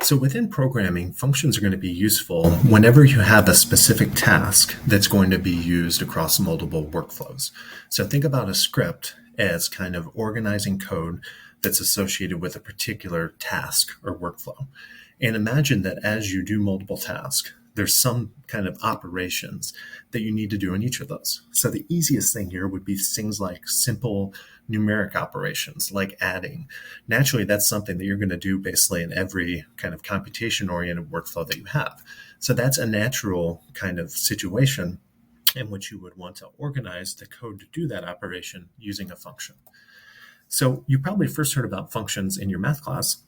So within programming, functions are going to be useful whenever you have a specific task that's going to be used across multiple workflows. So think about a script as kind of organizing code that's associated with a particular task or workflow. And imagine that as you do multiple tasks, there's some kind of operations that you need to do in each of those. So the easiest thing here would be things like simple numeric operations, like adding. Naturally, that's something that you're going to do basically in every kind of computation-oriented workflow that you have. So that's a natural kind of situation in which you would want to organize the code to do that operation using a function. So you probably first heard about functions in your math class.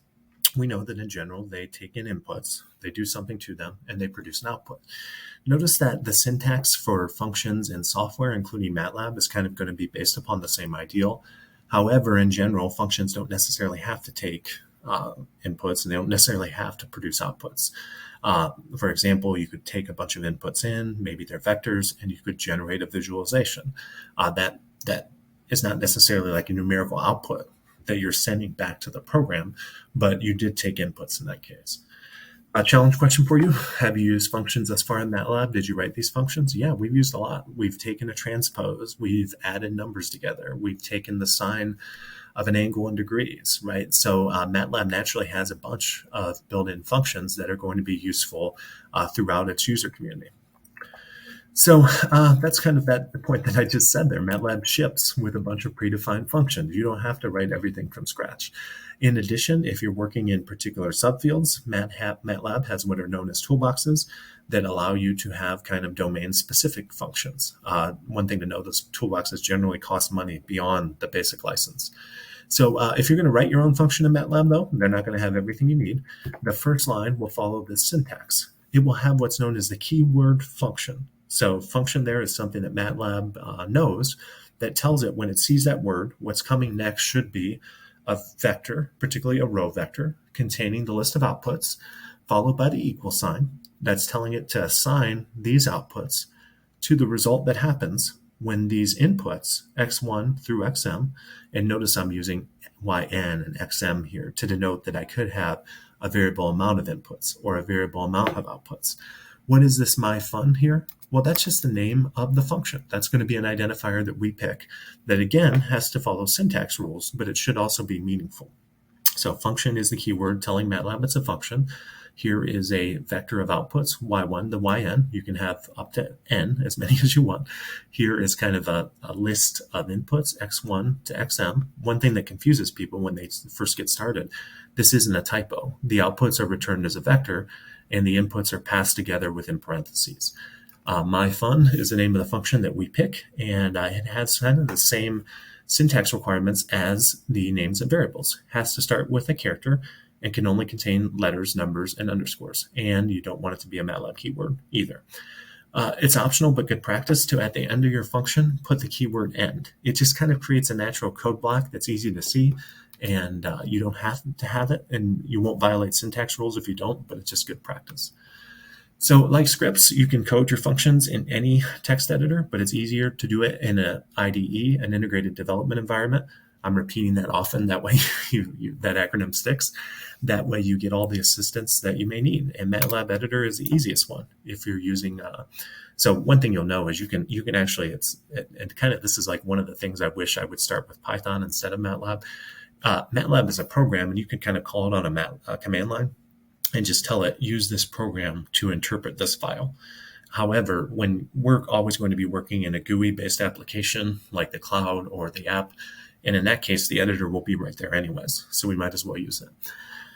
We know that in general, they take in inputs, they do something to them, and they produce an output. Notice that the syntax for functions in software, including MATLAB, is kind of going to be based upon the same ideal. However, in general, functions don't necessarily have to take inputs, and they don't necessarily have to produce outputs. For example, you could take a bunch of inputs in, maybe they're vectors, and you could generate a visualization. That is not necessarily like a numerical output that you're sending back to the program, but you did take inputs in that case. A challenge question for you. Have you used functions thus far in MATLAB? Did you write these functions? Yeah, we've used a lot. We've taken a transpose. We've added numbers together. We've taken the sine of an angle in degrees, right? So MATLAB naturally has a bunch of built-in functions that are going to be useful throughout its user community. So that's kind of the point that I just said there. MATLAB ships with a bunch of predefined functions. You don't have to write everything from scratch. In addition, if you're working in particular subfields, MATLAB has what are known as toolboxes that allow you to have kind of domain-specific functions. One thing to know, those toolboxes generally cost money beyond the basic license. So if you're going to write your own function in MATLAB, though, they're not going to have everything you need. The first line will follow this syntax. It will have what's known as the keyword function. So function there is something that MATLAB knows that tells it when it sees that word, what's coming next should be a vector, particularly a row vector, containing the list of outputs, followed by the equal sign. That's telling it to assign these outputs to the result that happens when these inputs, x1 through xm, and notice I'm using yn and xm here to denote that I could have a variable amount of inputs or a variable amount of outputs. What is this my fun here? Well, that's just the name of the function. That's going to be an identifier that we pick that, again, has to follow syntax rules, but it should also be meaningful. So function is the keyword telling MATLAB it's a function. Here is a vector of outputs, y1 to yn. You can have up to n, as many as you want. Here is kind of a list of inputs, x1 to xm. One thing that confuses people when they first get started, this isn't a typo. The outputs are returned as a vector, and the inputs are passed together within parentheses. MyFun is the name of the function that we pick, and it has kind of the same syntax requirements as the names of variables. It has to start with a character and can only contain letters, numbers, and underscores. And you don't want it to be a MATLAB keyword either. It's optional, but good practice to, at the end of your function, put the keyword end. It just kind of creates a natural code block that's easy to see, and you don't have to have it, and you won't violate syntax rules if you don't, but it's just good practice. So like scripts, you can code your functions in any text editor, but it's easier to do it in an IDE, an integrated development environment. I'm repeating that often. That way that acronym sticks. That way you get all the assistance that you may need. And MATLAB editor is the easiest one if you're using. So one thing you'll know is you can actually, this is like one of the things I wish I would start with Python instead of MATLAB. MATLAB is a program, and you can kind of call it on a command line and just tell it, use this program to interpret this file. However, when we're always going to be working in a GUI-based application like the cloud or the app, and in that case, the editor will be right there anyways, so we might as well use it.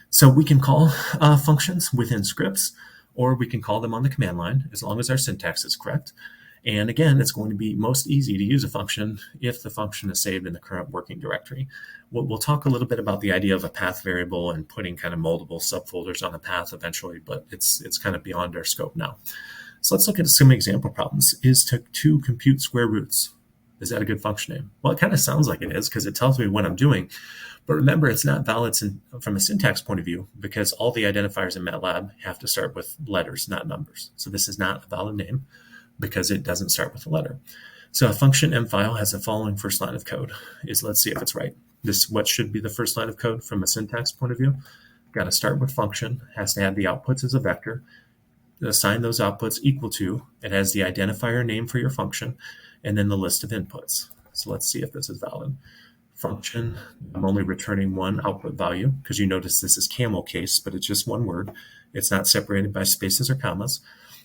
So we can call functions within scripts, or we can call them on the command line as long as our syntax is correct. And again, it's going to be most easy to use a function if the function is saved in the current working directory. We'll talk a little bit about the idea of a path variable and putting kind of multiple subfolders on a path eventually, but it's kind of beyond our scope now. So let's look at some example problems. Is to compute square roots. Is that a good function name? Well, it kind of sounds like it is because it tells me what I'm doing. But remember, it's not valid from a syntax point of view because all the identifiers in MATLAB have to start with letters, not numbers. So this is not a valid name because it doesn't start with a letter. So a function M file has the following first line of code. Let's see if it's right. What should be the first line of code from a syntax point of view? got to start with function, has to have the outputs as a vector, assign those outputs equal to, it has the identifier name for your function, and then the list of inputs. So let's see if this is valid. Function, I'm only returning one output value because you notice this is camel case, but it's just one word. It's not separated by spaces or commas.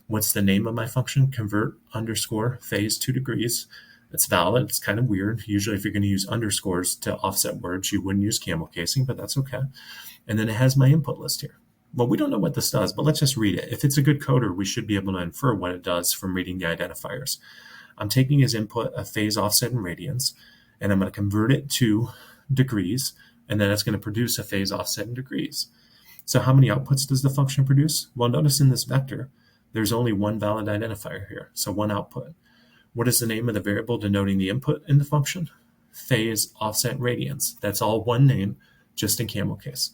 What's the name of my function? Convert underscore phase 2 degrees. It's valid. It's kind of weird. Usually if you're going to use underscores to offset words, you wouldn't use camel casing, but that's okay. And then it has my input list here. Well, we don't know what this does, but let's just read it. If it's a good coder, we should be able to infer what it does from reading the identifiers. I'm taking as input a phase offset in radians, and I'm going to convert it to degrees, and then it's going to produce a phase offset in degrees. So how many outputs does the function produce? Well, notice in this vector, there's only one valid identifier here, so one output. What is the name of the variable denoting the input in the function? Phase offset radians. That's all one name, just in camel case.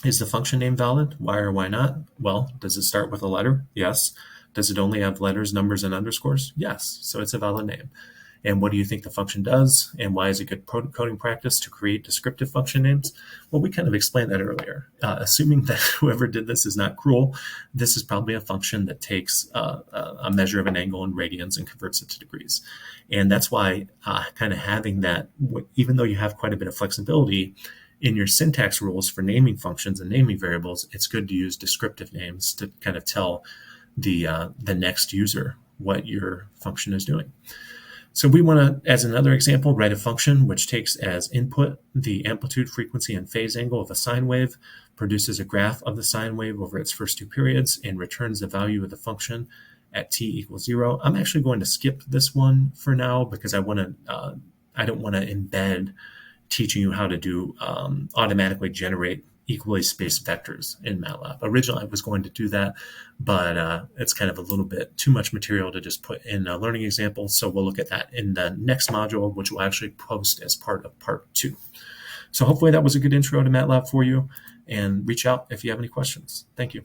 Is the function name valid? Why or why not? Well, does it start with a letter? Yes. Does it only have letters, numbers, and underscores? Yes. So it's a valid name. And what do you think the function does? And why is it good coding practice to create descriptive function names? Well, we kind of explained that earlier. Assuming that whoever did this is not cruel, this is probably a function that takes a measure of an angle in radians and converts it to degrees. And that's why kind of having that, even though you have quite a bit of flexibility, in your syntax rules for naming functions and naming variables, it's good to use descriptive names to kind of tell the next user what your function is doing. So we want to, as another example, write a function which takes as input the amplitude, frequency, and phase angle of a sine wave, produces a graph of the sine wave over its first two periods, and returns the value of the function at t equals 0. I'm actually going to skip this one for now because I don't want to embed teaching you how to do automatically generate equally spaced vectors in MATLAB. Originally, I was going to do that, but it's kind of a little bit too much material to just put in a learning example. So we'll look at that in the next module, which we'll actually post as part of part 2. So hopefully that was a good intro to MATLAB for you, and reach out if you have any questions. Thank you.